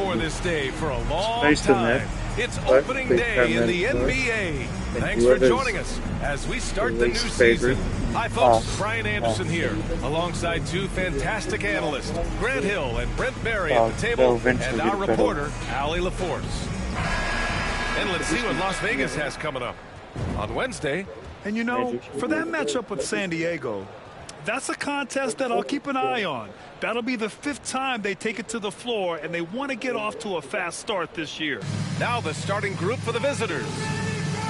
for this day for a long time. It's opening day in the NBA. Thanks for joining us as we start the new season. Hi, folks. Brian Anderson here, alongside two fantastic analysts, Grant Hill and Brent Berry at the table, and our reporter, Allie LaForce. And let's see what Las Vegas has coming up on Wednesday. And you know, for that matchup with San Diego, that's a contest that I'll keep an eye on. That'll be the 5th time they take it to the floor, and they want to get off to a fast start this year. Now the starting group for the visitors.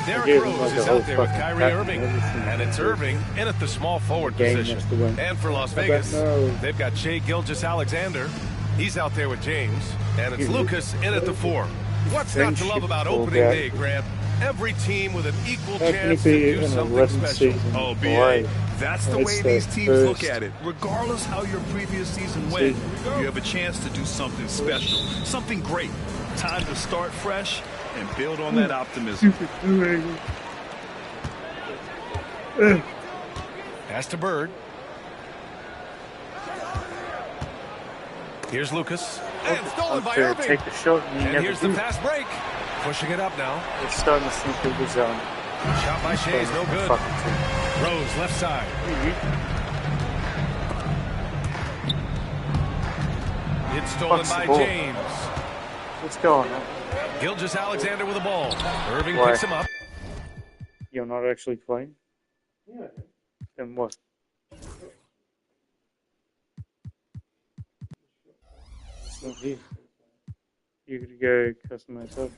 Derrick Rose is out there with Kyrie Irving, and it's Irving in at the small forward position. And for Las Vegas, they've got Shai Gilgeous-Alexander. He's out there with James, and it's Lucas in at the 4. What's not to love about opening day, Grant? Every team with an equal chance to do something special. Oh, B.A., that's the way these teams look at it. Regardless how your previous season went, you have a chance to do something special, something great. Time to start fresh and build on that optimism. Pass to Bird. Here's Lucas. And stolen by Irving. Take the shot and here's the fast break. Pushing it up now. It's starting to sneak through the zone. Shot by Shai is no good. Rose left side. It's stolen by James. What's going on? Gilgeous-Alexander with the ball. Irving picks him up. You're not actually playing? Yeah. Then what? It's not here. You could go customize up.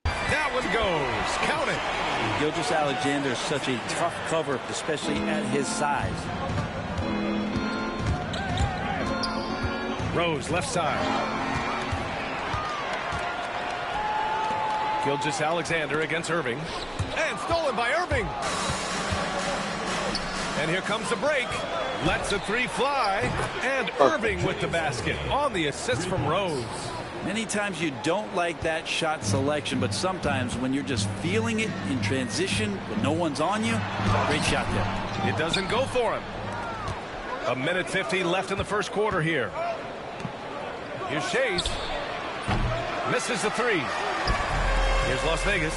That one goes. Count it. Gilgeous-Alexander is such a tough cover, especially at his size. Rose left side. Gilgeous-Alexander against Irving. And stolen by Irving. And here comes the break. Lets a 3 fly. And Irving with the basket on the assist from Rose. Many times you don't like that shot selection, but sometimes when you're just feeling it in transition when no one's on you, great shot there. It doesn't go for him. 1:50 left in the first quarter here. Here's Shai. Misses the 3. Here's Las Vegas.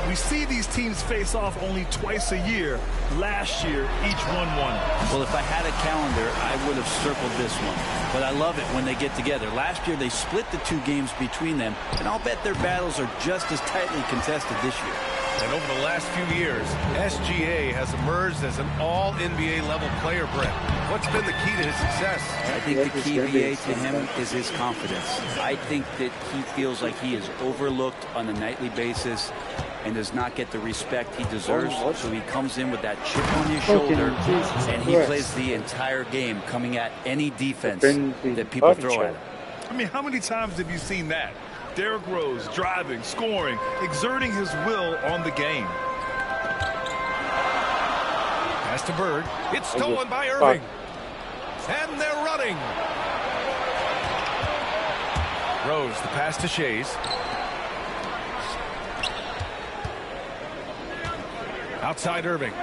We see these teams face off only twice a year. Last year, each won one. Well, if I had a calendar, I would have circled this one. But I love it when they get together. Last year, they split the 2 games between them, and I'll bet their battles are just as tightly contested this year. And over the last few years, SGA has emerged as an all-NBA level player, Brent. What's been the key to his success? I think the key, VA, to him is his confidence. I think that he feels like he is overlooked on a nightly basis and does not get the respect he deserves. So he comes in with that chip on his shoulder, and he plays the entire game coming at any defense that people throw at him. I mean, how many times have you seen that? Derrick Rose driving, scoring, exerting his will on the game. Pass to Bird. It's stolen by Irving. And they're running. Rose, the pass to Shai. Outside Irving.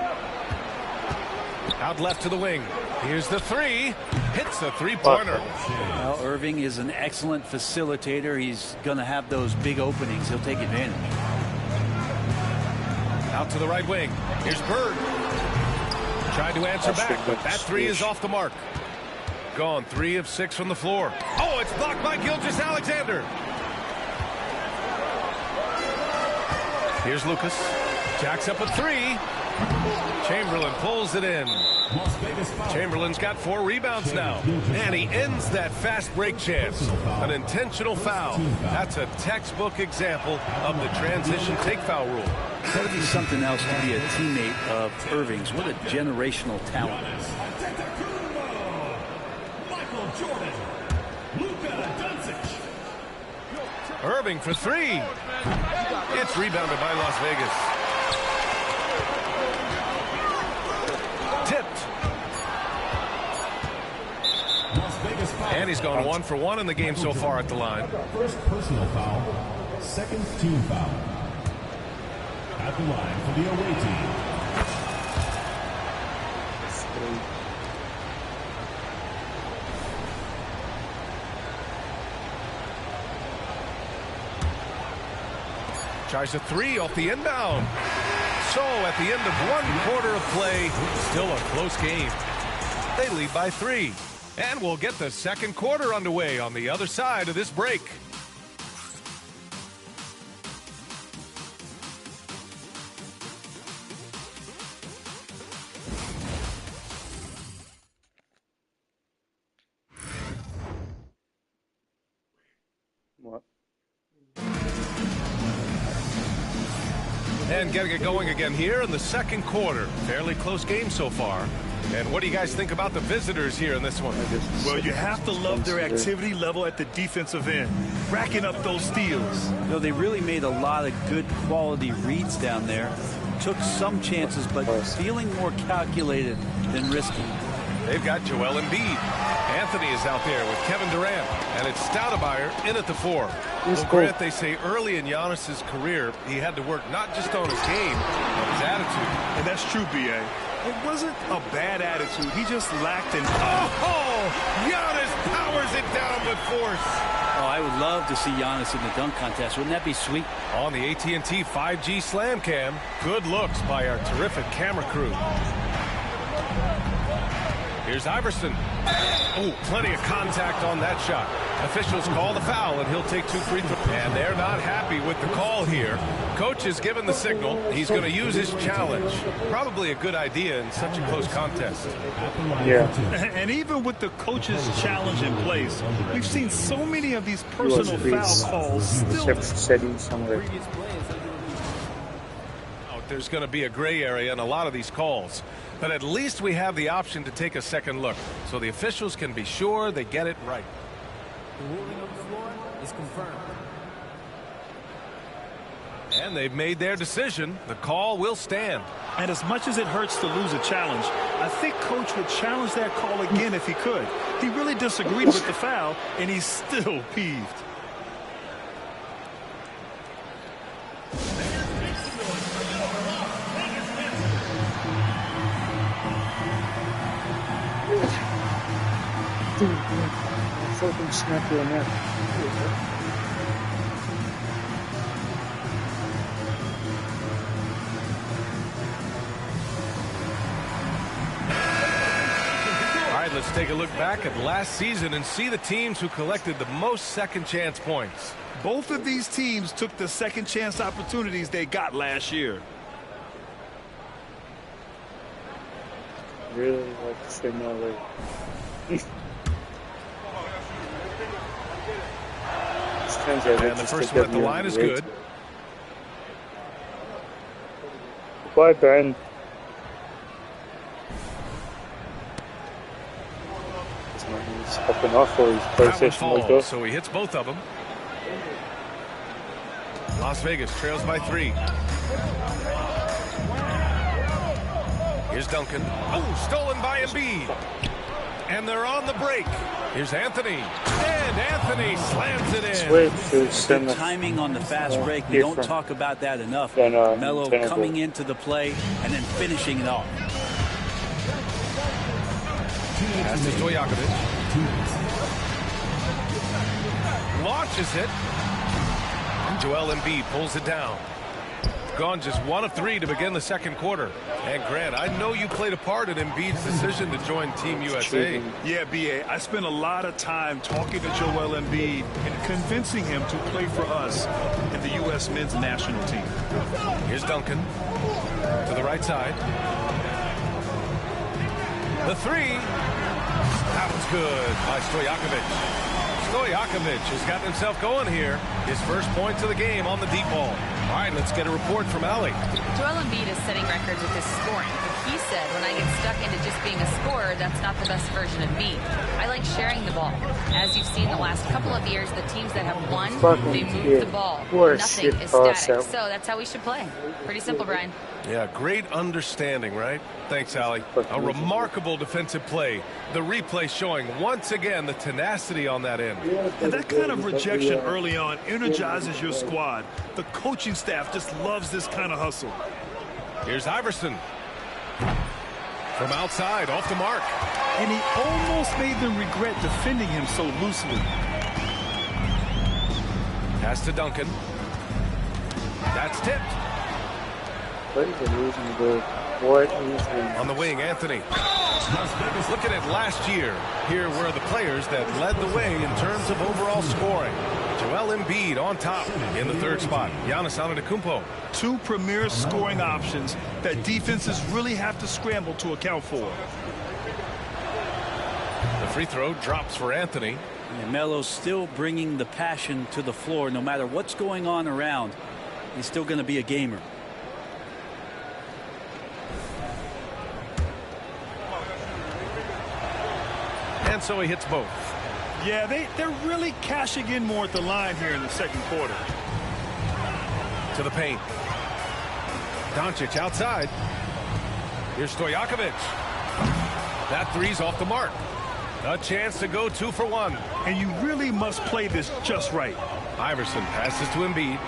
Out left to the wing. Here's the 3. Hits a 3-pointer. Well, Irving is an excellent facilitator. He's going to have those big openings. He'll take advantage. Out to the right wing. Here's Bird. Tried to answer back, but that 3 is off the mark. Gone 3 of 6 from the floor. Oh, it's blocked by Gilgeous-Alexander. Here's Lucas. Jacks up a 3. Chamberlain pulls it in. Chamberlain's got 4 rebounds now. And he ends that fast break chance. An intentional foul. That's a textbook example of the transition take foul rule. It's got to be something else to be a teammate of Irving's. What a generational talent. Irving for 3. It's rebounded by Las Vegas. He's gone 1 for 1 in the game so far at the line. First personal foul, second team foul. At the line for the away team. Tries a 3 off the inbound. So at the end of 1 quarter of play, still a close game. They lead by 3. And we'll get the second quarter underway on the other side of this break. What? And getting it going again here in the second quarter. Fairly close game so far. And what do you guys think about the visitors here in this one? Well, you have to love their activity level at the defensive end, racking up those steals. You know, they really made a lot of good quality reads down there. Took some chances, but feeling more calculated than risky. They've got Joel Embiid. Anthony is out there with Kevin Durant. And it's Stoudemire in at the 4. Well, Grant, they say early in Giannis's career, he had to work not just on his game, but his attitude. And that's true, B.A. It wasn't a bad attitude. He just lacked an... Oh! Giannis powers it down with force. Oh, I would love to see Giannis in the dunk contest. Wouldn't that be sweet? On the AT&T 5G Slam Cam, good looks by our terrific camera crew. Here's Iverson. Oh, plenty of contact on that shot. Officials call the foul, and he'll take 2 free throws. And they're not happy with the call here. Coach has given the signal. He's going to use his challenge. Probably a good idea in such a close contest. Yeah. And even with the coach's challenge in place, we've seen so many of these personal foul calls still. There's going to be a gray area in a lot of these calls. But at least we have the option to take a second look, so the officials can be sure they get it right. The ruling of the floor is confirmed. And they've made their decision. The call will stand. And as much as it hurts to lose a challenge, I think Coach would challenge that call again if he could. He really disagreed with the foul, and he's still peeved. Dude, I fucking snapped you on that. All right, let's take a look back at last season and see the teams who collected the most second chance points. Both of these teams took the second chance opportunities they got last year. Really like to say no way. And the first one at the line is good. Goodbye, Ben. He's hopping off for his PlayStation like that. So he hits both of them. Las Vegas trails by 3. Here's Duncan. Oh, stolen by Embiid. And they're on the break. Here's Anthony. And Anthony slams it in. Good timing on the fast break. We don't talk about that enough. Melo coming into the play and then finishing it off. Pass to Stojakovic. Launches it. And Joel Embiid pulls it down. Gone just 1 of 3 to begin the second quarter. And Grant, I know you played a part in Embiid's decision to join Team USA. Yeah, B.A., I spent a lot of time talking to Joel Embiid and convincing him to play for us in the U.S. men's national team. Here's Duncan to the right side. The 3. That was good by Stojakovic. Stojakovic has gotten himself going here. His first points of the game on the deep ball. All right, let's get a report from Allie. Joel Embiid is setting records with his scoring, but he said, when I get stuck into just being a scorer, that's not the best version of me. I like sharing the ball. As you've seen the last couple of years, the teams that have won, they move the ball. Nothing is static. So that's how we should play. Pretty simple, Brian. Yeah, great understanding, right? Thanks, Allie. A remarkable defensive play. The replay showing once again the tenacity on that end. And that kind of rejection early on energizes your squad. The coaching staff just loves this kind of hustle. Here's Iverson. From outside, off the mark. And he almost made them regret defending him so loosely. Pass to Duncan. That's tipped. On the wing, Anthony. Looking at last year, here were the players that led the way in terms of overall scoring. Joel Embiid on top in the third spot. Giannis Antetokounmpo. Two premier scoring options that defenses really have to scramble to account for. The free throw drops for Anthony. And Melo's still bringing the passion to the floor. No matter what's going on around, he's still going to be a gamer. And so he hits both. Yeah, they're really cashing in more at the line here in the second quarter. To the paint. Doncic outside. Here's Stojakovic. That three's off the mark. A chance to go 2 for 1. And you really must play this just right. Iverson passes to Embiid.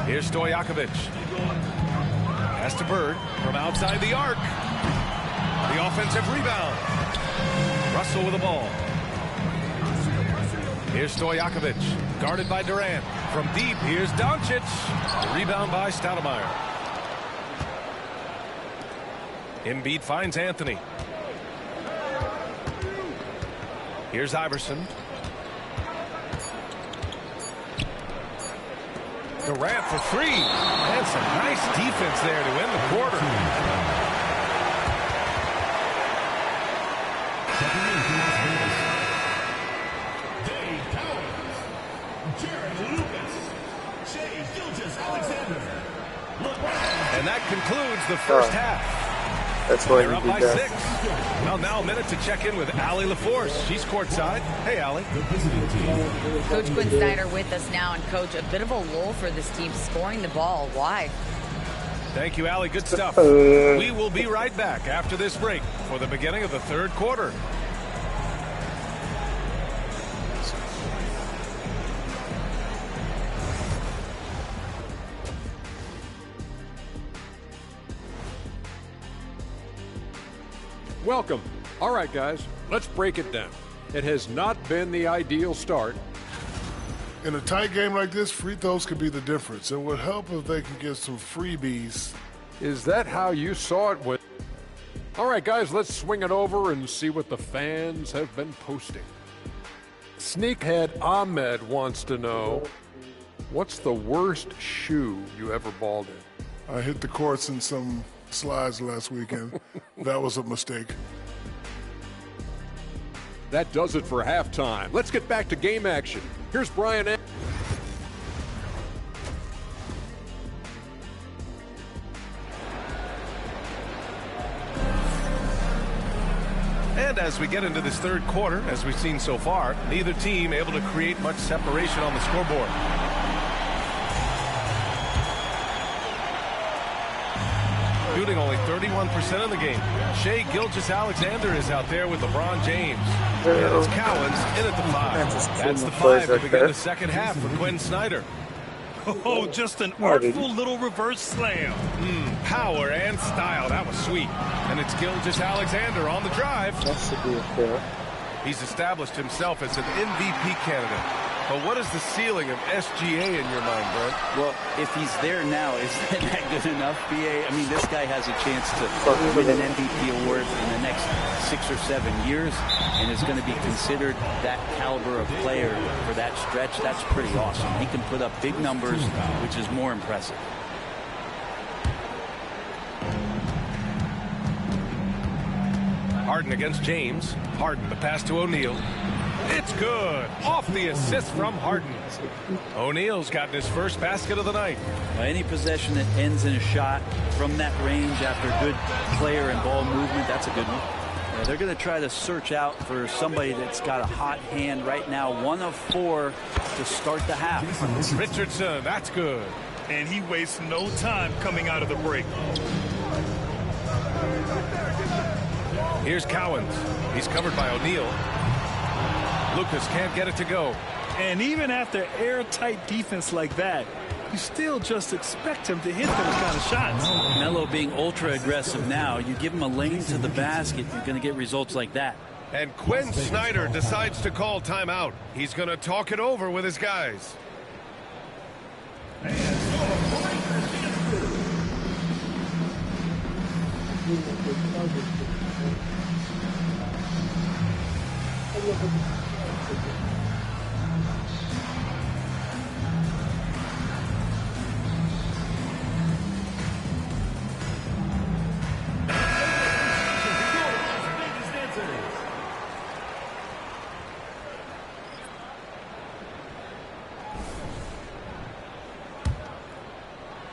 Here's Stojakovic. Pass to Bird from outside the arc. The offensive rebound. Russell with the ball. Here's Stojakovic, guarded by Durant. From deep, here's Doncic. The rebound by Stoudemire. Embiid finds Anthony. Here's Iverson. Durant for 3. And some nice defense there to end the quarter. And that concludes the first half. That's why they're up by 6. Well, now a minute to check in with Allie LaForce. She's courtside. Hey, Allie. Coach Quinn Snyder with us now. And, Coach, a bit of a lull for this team scoring the ball. Why? Thank you, Allie. Good stuff. We will be right back after this break for the beginning of the third quarter. Welcome. All right, guys, let's break it down. It has not been the ideal start. In a tight game like this, free throws could be the difference. It would help if they could get some freebies. Is that how you saw it? All right, guys, let's swing it over and see what the fans have been posting. Sneakhead Ahmed wants to know, what's the worst shoe you ever balled in? I hit the courts in some slides last weekend. That was a mistake. That does it for halftime. Let's get back to game action. Here's Brian. And as we get into this third quarter, as we've seen so far, neither team able to create much separation on the scoreboard. Shooting only 31% of the game. Shai Gilgeous-Alexander is out there with LeBron James. And it's Cowens in at the 5. That's the 5 to begin the second half for Quinn Snyder. Oh, just an artful little reverse slam. Power and style. That was sweet. And it's Gilgeous-Alexander on the drive. He's established himself as an MVP candidate. But what is the ceiling of SGA in your mind, Brent? Well, if he's there now, is that good enough, BA? I mean, this guy has a chance to win an MVP award in the next 6 or 7 years and is going to be considered that caliber of player for that stretch. That's pretty awesome. He can put up big numbers, which is more impressive. Harden against James. Harden, the pass to O'Neal. It's good. Off the assist from Harden. O'Neal's gotten his first basket of the night. Any possession that ends in a shot from that range after good player and ball movement, that's a good one. They're going to try to search out for somebody that's got a hot hand right now. 1 of 4 to start the half. Richardson, that's good. And he wastes no time coming out of the break. Here's Cowens. He's covered by O'Neal. Lucas can't get it to go. And even after airtight defense like that, you still just expect him to hit those kind of shots. Melo being ultra aggressive now. You give him a lane to the basket, you're going to get results like that. And Quinn Snyder decides to call timeout. He's going to talk it over with his guys.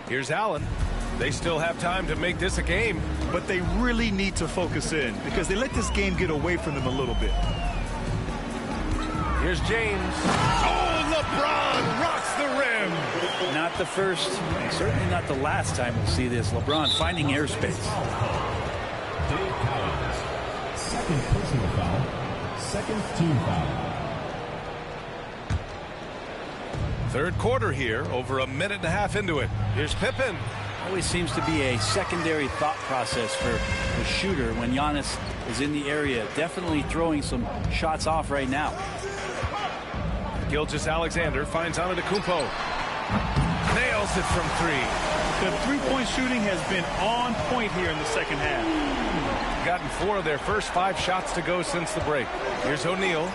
Here's Allen. They still have time to make this a game. But they really need to focus in because they let this game get away from them a little bit. Here's James. Oh, LeBron rocks the rim. Not the first, certainly not the last time we'll see this. LeBron finding airspace. Dave Cowens, second personal foul, second team foul. Third quarter here, over a minute and a half into it. Here's Pippen. Always seems to be a secondary thought process for the shooter when Giannis is in the area. Definitely throwing some shots off right now. Gilgeous-Alexander finds Antetokounmpo. Nails it from 3. The three-point shooting has been on point here in the second half. Gotten 4 of their first 5 shots to go since the break. Here's O'Neal.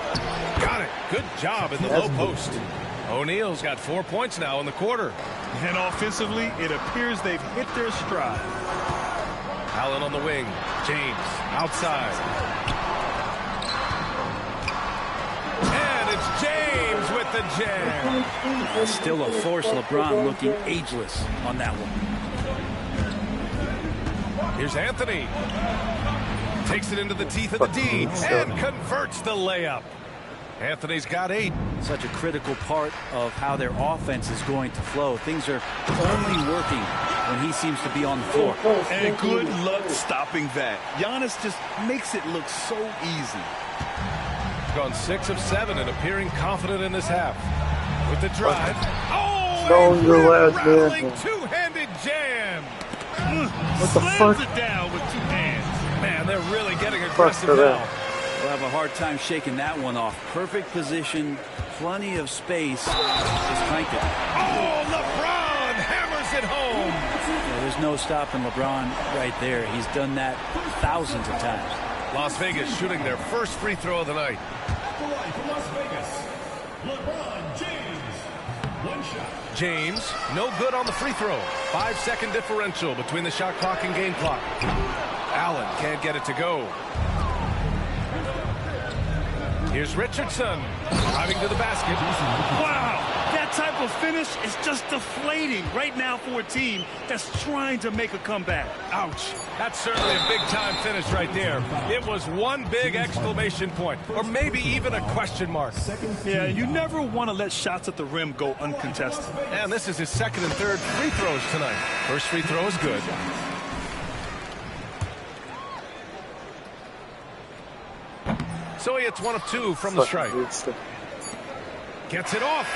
Got it. Good job in the low post. O'Neal's got 4 points now in the quarter. And offensively, it appears they've hit their stride. Allen on the wing. James outside. And it's James with the jam. Still a force. LeBron looking ageless on that one. Here's Anthony. Takes it into the teeth of the D and converts the layup. Anthony's got 8. Such a critical part of how their offense is going to flow. Things are only working when he seems to be on the floor. And good luck stopping that. Giannis just makes it look so easy. Gone 6 of 7 and appearing confident in this half. With the drive. No, Oh, you're rattling two-handed jam. What the Slams fuck? it down with 2 hands. Man, they're really getting aggressive for now. that. We'll have a hard time shaking that one off. Perfect position, plenty of space. Just cranked it. Oh, LeBron hammers it home. Yeah, there's no stopping LeBron right there. He's done that thousands of times. Las Vegas shooting their first free throw of the night. The line for Las Vegas, LeBron James. 1 shot. James, no good on the free throw. 5-second differential between the shot clock and game clock. Allen can't get it to go. Here's Richardson driving to the basket. Wow, that type of finish is just deflating right now for a team that's trying to make a comeback. Ouch. That's certainly a big-time finish right there. It was one big exclamation point, or maybe even a question mark. Yeah, you never want to let shots at the rim go uncontested. And this is his second and third free throws tonight. First free throw is good. So he hits 1 of 2 from the strike. Gets it off.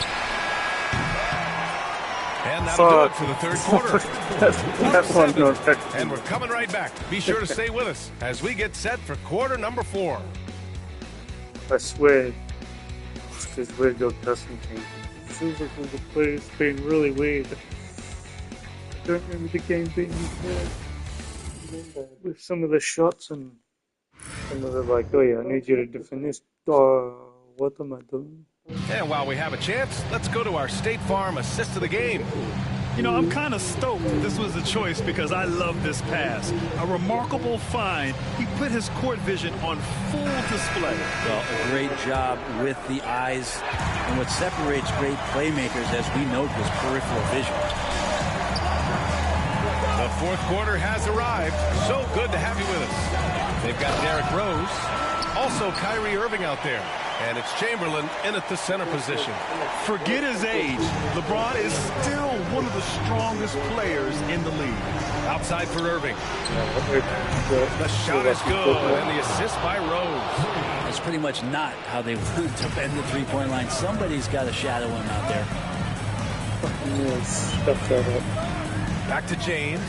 And that'll do it for the third quarter. That's one going to And we're coming right back. Be sure to stay with us as we get set for quarter number 4. I swear, it's because weird go custom changes. It feels like when the players being really weird. I don't remember the game being weird. With some of the shots and some of the like, oh yeah, I need you to defend this. What am I doing? And while we have a chance, let's go to our State Farm assist of the game. You know, I'm kind of stoked this was a choice because I love this pass. A remarkable find. He put his court vision on full display. Well, a great job with the eyes. And what separates great playmakers, as we note, is peripheral vision. The fourth quarter has arrived. So good to have you with us. They've got Derrick Rose. Also Kyrie Irving out there. And it's Chamberlain in at the center position. Forget his age. LeBron is still one of the strongest players in the league. Outside for Irving. The shot is good, and the assist by Rose. That's pretty much not how they want to bend the three-point line. Somebody's got to shadow him out there. Back to James.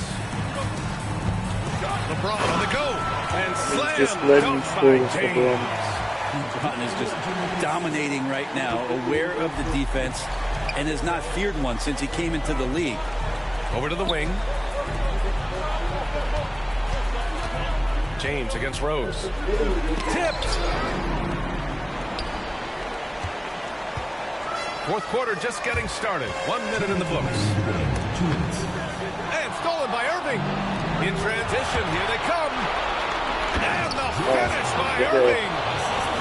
LeBron on the go. And slam. Just letting by James. LeBron is just dominating right now, aware of the defense, and has not feared one since he came into the league. Over to the wing. James against Rose. Tipped. Fourth quarter just getting started. 1 minute in the books. And stolen by Irving. In transition, here they come. And the finish by Irving.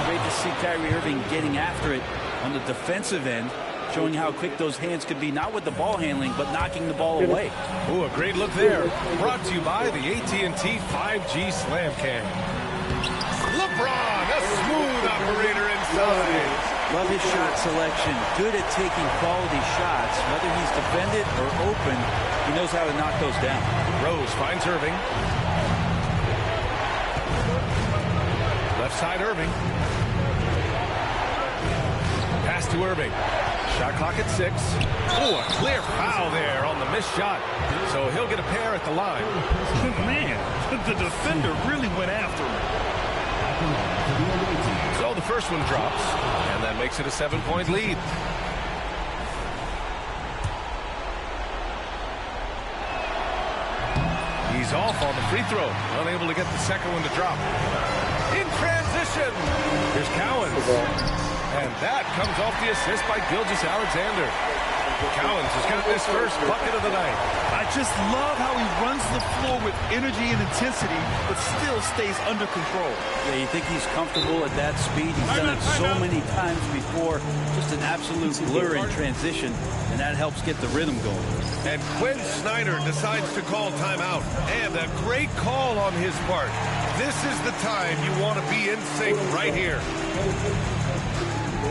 Great to see Kyrie Irving getting after it on the defensive end, showing how quick those hands could be, not with the ball handling, but knocking the ball away. Ooh, a great look there. Brought to you by the AT&T 5G Slam Cam. LeBron, a smooth operator inside. Love his shot selection. Good at taking quality shots. Whether he's defended or open, he knows how to knock those down. Rose finds Irving. Left side Irving. Pass to Irving. Shot clock at 6. Oh, a clear foul there on the missed shot. So he'll get a pair at the line. Man, the defender really went after him. So the first one drops, and that makes it a 7-point lead. He's off on the free throw, unable to get the second one to drop. In transition, here's Cowens. And that comes off the assist by Gilgeous-Alexander. Cowens has got his first bucket of the night. I just love how he runs the floor with energy and intensity, but still stays under control. Yeah, you think he's comfortable at that speed? He's done it so many times before. Just an absolute blur in transition, and that helps get the rhythm going. And Quinn Snyder decides to call timeout. And a great call on his part. This is the time you want to be in sync right here. For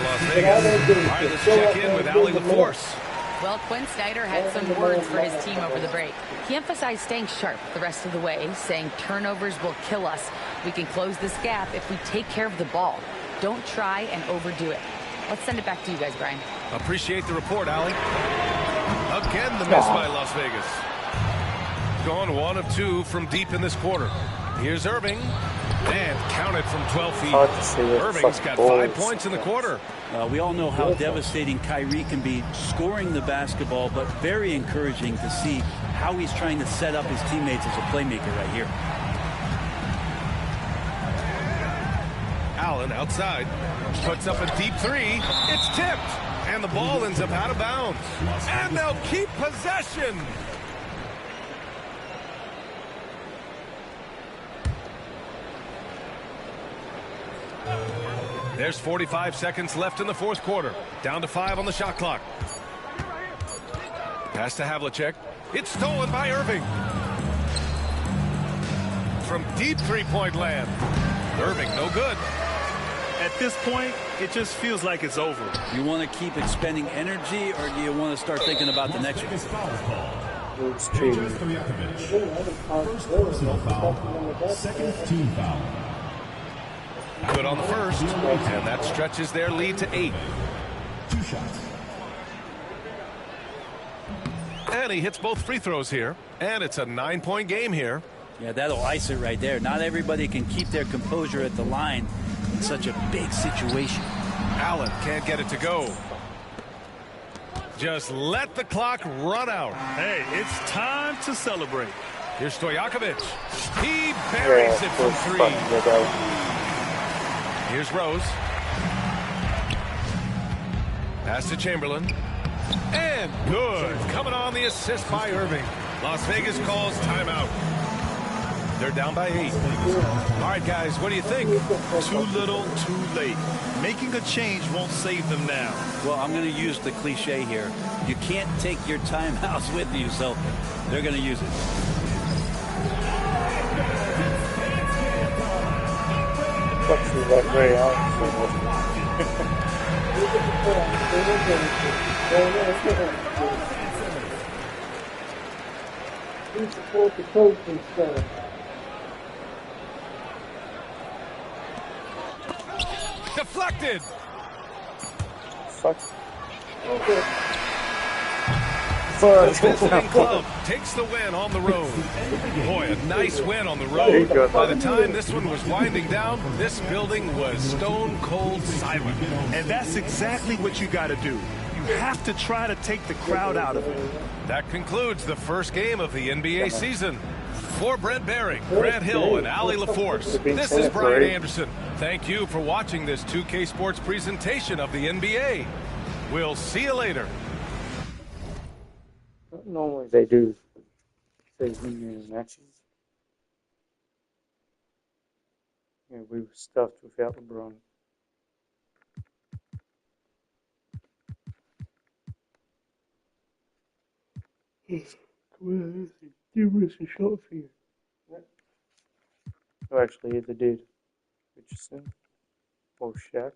Las Vegas, all right, let's check in with Allie LaForce. Well, Quinn Snyder had some words for his team over the break. He emphasized staying sharp the rest of the way, saying turnovers will kill us. We can close this gap if we take care of the ball. Don't try and overdo it. Let's send it back to you guys, Brian. Appreciate the report, Allie. Again, the miss by Las Vegas. Gone 1 of 2 from deep in this quarter. Here's Irving. And counted from 12 feet. Irving's got 5 points in the quarter. We all know how devastating Kyrie can be scoring the basketball, but very encouraging to see how he's trying to set up his teammates as a playmaker right here. Allen outside. Puts up a deep 3. It's tipped. And the ball ends up out of bounds. And they'll keep possession. There's 45 seconds left in the fourth quarter. Down to 5 on the shot clock. Pass to Havlicek. It's stolen by Irving. From deep three-point land. Irving, no good. At this point, it just feels like it's over. You want to keep expending energy, or do you want to start thinking about the next one? First personal foul, second team foul. Good on the first, and that stretches their lead to 8. 2 shots. And he hits both free throws here, and it's a 9-point game here. Yeah, that'll ice it right there. Not everybody can keep their composure at the line in such a big situation. Allen can't get it to go. Just let the clock run out. Hey, it's time to celebrate. Here's Stojakovic. He buries it from three. Here's Rose. Pass to Chamberlain. And good. Coming on the assist by Irving. Las Vegas calls timeout. They're down by 8. All right, guys, what do you think? Too little, too late. Making a change won't save them now. Well, I'm going to use the cliche here. You can't take your timeouts with you, so they're going to use it. Deflected. Fuck. The visiting club takes the win on the road. Boy, a nice win on the road. By the time this one was winding down, this building was stone cold silent. And that's exactly what you got to do. You have to try to take the crowd out of it. That concludes the first game of the NBA season. For Brent Behring, Grant Hill, and Ali LaForce, this is Brian Anderson. Thank you for watching this 2K Sports presentation of the NBA. We'll see you later. Normally they do season matches. Yeah, we were stuffed without LeBron. Give us a shot for you. Oh, actually, the dude. Richardson or Shaq.